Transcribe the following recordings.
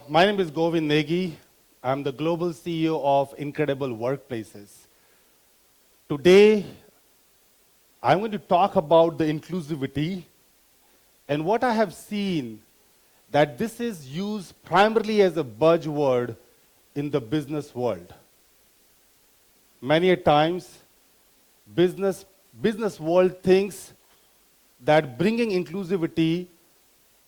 My name is Govind Negi. I'm the global CEO of Incredible Workplaces. Today, I'm going to talk about the inclusivity and what I have seen that this is used primarily as a buzzword in the business world. Many a times, business world thinks that bringing inclusivity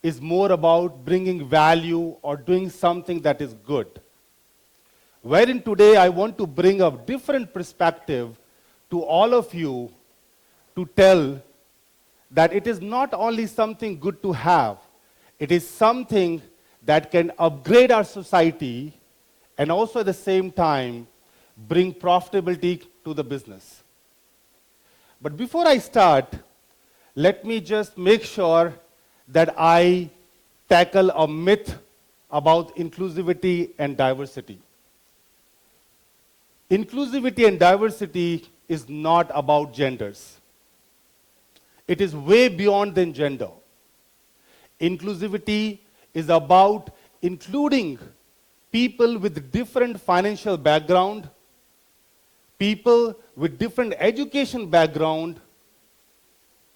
is more about bringing value or doing something that is good. Wherein today I want to bring a different perspective to all of you to tell that it is not only something good to have, it is something that can upgrade our society and also at the same time bring profitability to the business. But before I start, let me just make sure that I tackle a myth about inclusivity and diversity. Inclusivity and diversity is not about genders. It is way beyond than gender. Inclusivity is about including people with different financial background, people with different education background,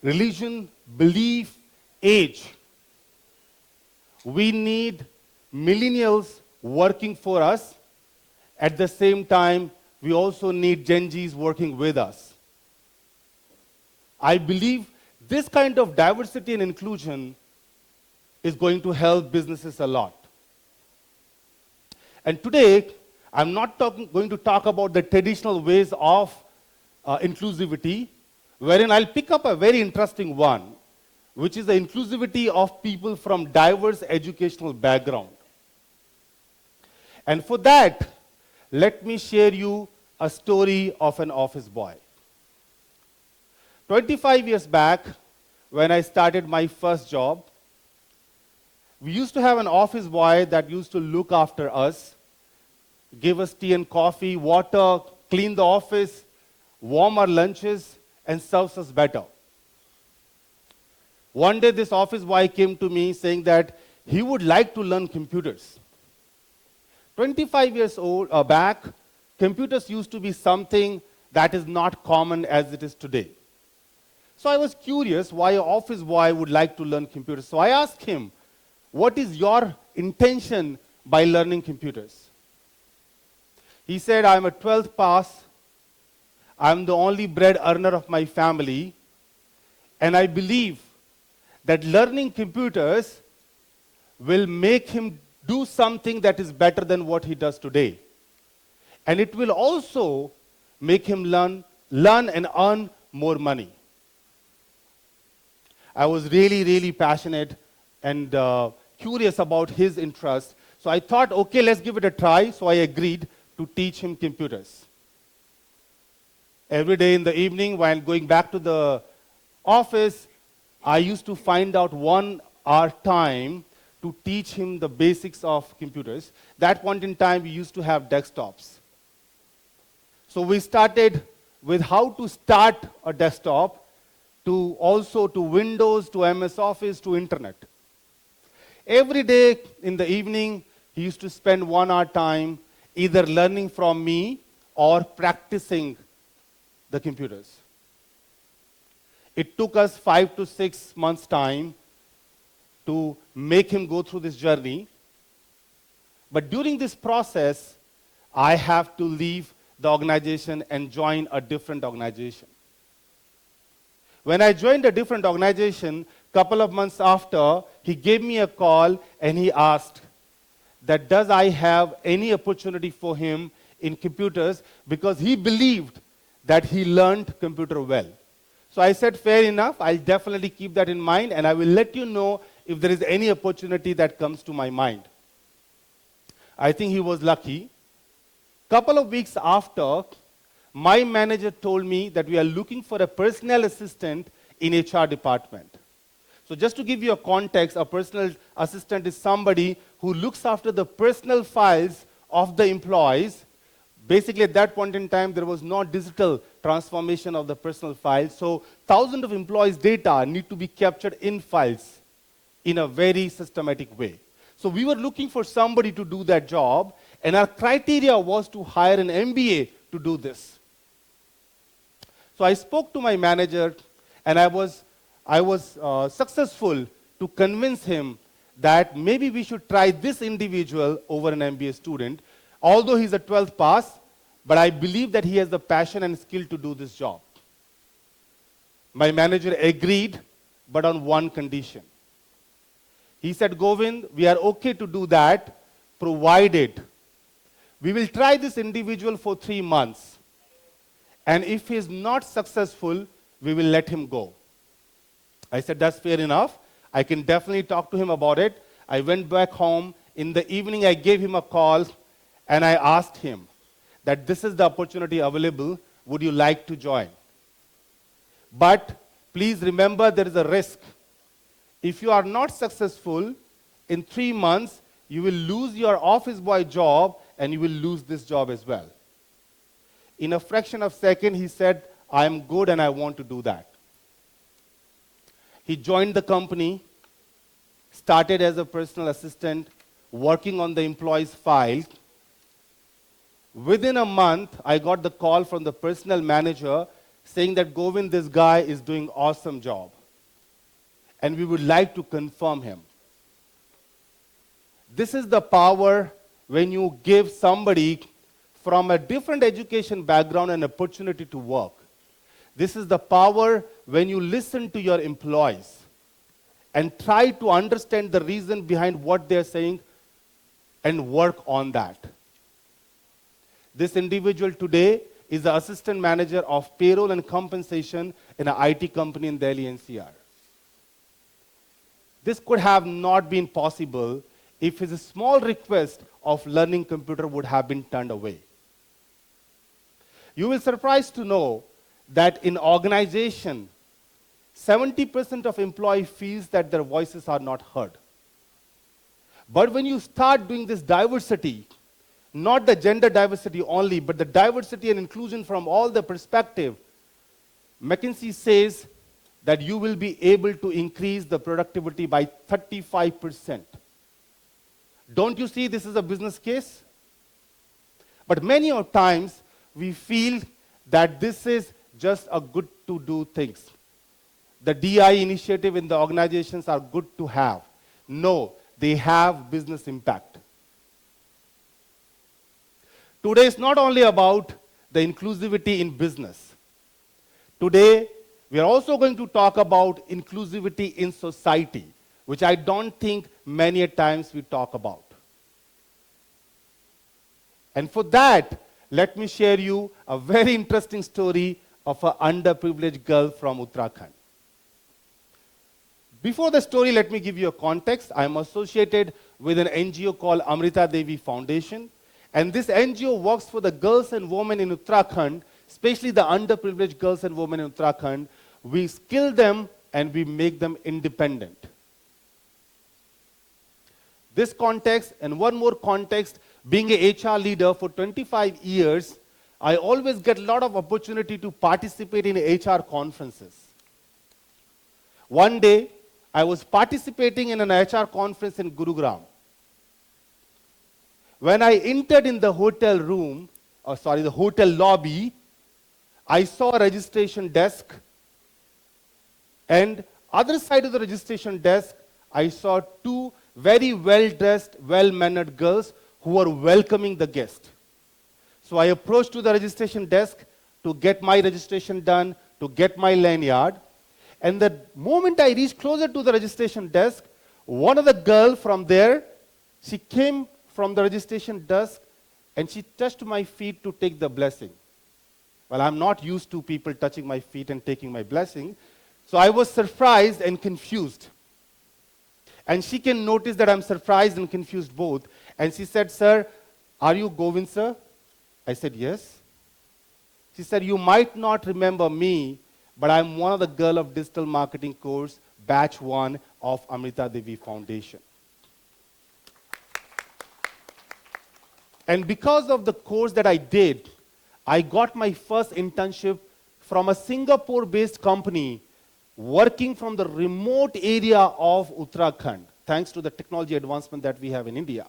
religion, belief, age. We need millennials working for us. At the same time, we also need Gen Zs working with us. I believe this kind of diversity and inclusion is going to help businesses a lot. And today, I'm not going to talk about the traditional ways of inclusivity, wherein I'll pick up a very interesting one, which is the inclusivity of people from diverse educational background. And for that, let me share you a story of an office boy. 25 years back, when I started my first job, we used to have an office boy that used to look after us, give us tea and coffee, water, clean the office, warm our lunches, and serves us better. One day, this office boy came to me saying that he would like to learn computers. 25 years back, computers used to be something that is not common as it is today. So I was curious why an office boy would like to learn computers. So I asked him, what is your intention by learning computers? He said, I'm a 12th pass. I'm the only bread earner of my family. And I believe that learning computers will make him do something that is better than what he does today. And it will also make him learn and earn more money. I was really, really passionate and curious about his interest. So I thought, okay, let's give it a try. So I agreed to teach him computers. Every day in the evening, while going back to the office, I used to find out 1 hour time to teach him the basics of computers. That point in time, we used to have desktops. So we started with how to start a desktop, to also to Windows, to MS Office, to Internet. Every day in the evening, he used to spend 1 hour time either learning from me or practicing the computers. It took us 5 to 6 months' time to make him go through this journey. But during this process, I have to leave the organization and join a different organization. When I joined a different organization, a couple of months after, he gave me a call and he asked that does I have any opportunity for him in computers, because he believed that he learned computer well. So I said, fair enough, I'll definitely keep that in mind, and I will let you know if there is any opportunity that comes to my mind. I think he was lucky. Couple of weeks after, my manager told me that we are looking for a personal assistant in HR department. So just to give you a context, a personal assistant is somebody who looks after the personal files of the employees, Basically, at that point in time, there was no digital transformation of the personal files. So thousands of employees' data need to be captured in files in a very systematic way. So we were looking for somebody to do that job, and our criteria was to hire an MBA to do this. So I spoke to my manager, and I was successful to convince him that maybe we should try this individual over an MBA student, although he's a 12th pass, but I believe that he has the passion and skill to do this job. My manager agreed, but on one condition. He said, Govind, we are okay to do that, provided we will try this individual for 3 months. And if he is not successful, we will let him go. I said, that's fair enough. I can definitely talk to him about it. I went back home. In the evening, I gave him a call, and I asked him that this is the opportunity available. Would you like to join? But please remember, there is a risk. If you are not successful, in 3 months, you will lose your office boy job, and you will lose this job as well. In a fraction of a second, he said, I am good and I want to do that. He joined the company, started as a personal assistant, working on the employee's file. Within a month, I got the call from the personnel manager saying that, Govind, this guy is doing an awesome job, and we would like to confirm him. This is the power when you give somebody from a different education background an opportunity to work. This is the power when you listen to your employees and try to understand the reason behind what they're saying and work on that. This individual today is the assistant manager of payroll and compensation in an IT company in Delhi NCR. This could have not been possible if his small request of learning computer would have been turned away. You will be surprised to know that in organization, 70% of employee feels that their voices are not heard. But when you start doing this diversity, not the gender diversity only, but the diversity and inclusion from all the perspective, McKinsey says that you will be able to increase the productivity by 35%. Don't you see this is a business case? But many of times, we feel that this is just a good to do things. The DI initiative in the organizations are good to have. No, they have business impact. Today is not only about the inclusivity in business. Today, we are also going to talk about inclusivity in society, which I don't think many times we talk about. And for that, let me share you a very interesting story of an underprivileged girl from Uttarakhand. Before the story, let me give you a context. I am associated with an NGO called Amrita Devi Foundation. And this NGO works for the girls and women in Uttarakhand, especially the underprivileged girls and women in Uttarakhand. We skill them and we make them independent. This context and one more context, being a HR leader for 25 years, I always get a lot of opportunity to participate in HR conferences. One day, I was participating in an HR conference in Gurugram. When I entered in the hotel room, the hotel lobby, I saw a registration desk, and other side of the registration desk, I saw two very well-dressed, well-mannered girls who were welcoming the guest. So I approached to the registration desk to get my registration done, to get my lanyard. And the moment I reached closer to the registration desk, one of the girls from there, she came from the registration desk and she touched my feet to take the blessing. Well, I'm not used to people touching my feet and taking my blessing. So I was surprised and confused. And she can notice that I'm surprised and confused both. And she said, sir, are you Govind, sir? I said, yes. She said, you might not remember me, but I'm one of the girl of digital marketing course, batch 1 of Amrita Devi Foundation. And because of the course that I did, I got my first internship from a Singapore-based company working from the remote area of Uttarakhand, thanks to the technology advancement that we have in India.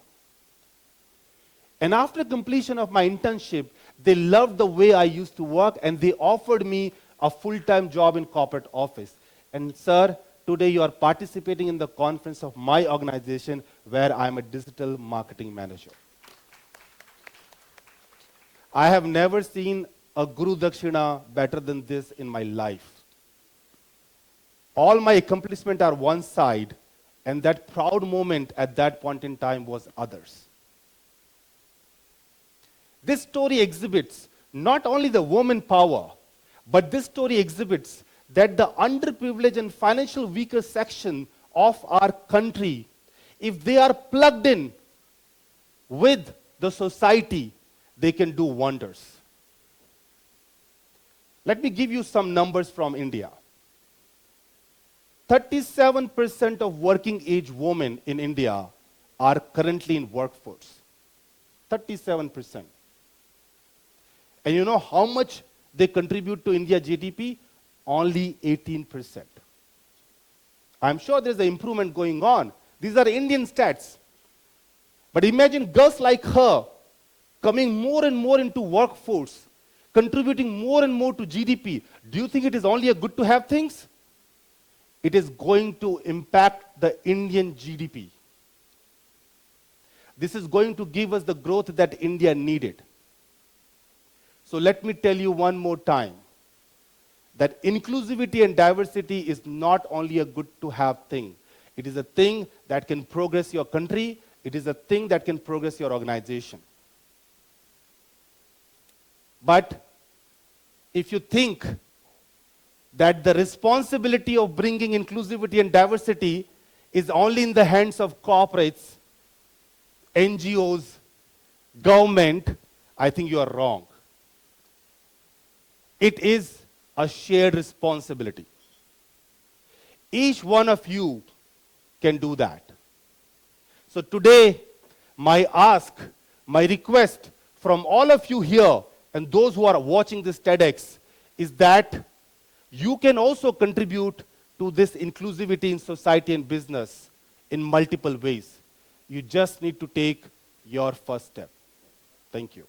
And after completion of my internship, they loved the way I used to work, and they offered me a full-time job in corporate office. And sir, today you are participating in the conference of my organization where I am a digital marketing manager. I have never seen a Guru Dakshina better than this in my life. All my accomplishments are one side, and that proud moment at that point in time was others. This story exhibits not only the woman power, but this story exhibits that the underprivileged and financial weaker section of our country, if they are plugged in with the society, they can do wonders. Let me give you some numbers from India. 37% of working age women in India are currently in workforce. 37%. And you know how much they contribute to India GDP? Only 18%. I'm sure there's an improvement going on. These are Indian stats. But imagine girls like her coming more and more into workforce, contributing more and more to GDP. Do you think it is only a good to have things? It is going to impact the Indian GDP. This is going to give us the growth that India needed. So let me tell you one more time that inclusivity and diversity is not only a good to have thing. It is a thing that can progress your country. It is a thing that can progress your organization. But if you think that the responsibility of bringing inclusivity and diversity is only in the hands of corporates, NGOs, government, I think you are wrong. It is a shared responsibility. Each one of you can do that. So today, my ask, my request from all of you here and those who are watching this TEDx is that you can also contribute to this inclusivity in society and business in multiple ways. You just need to take your first step. Thank you.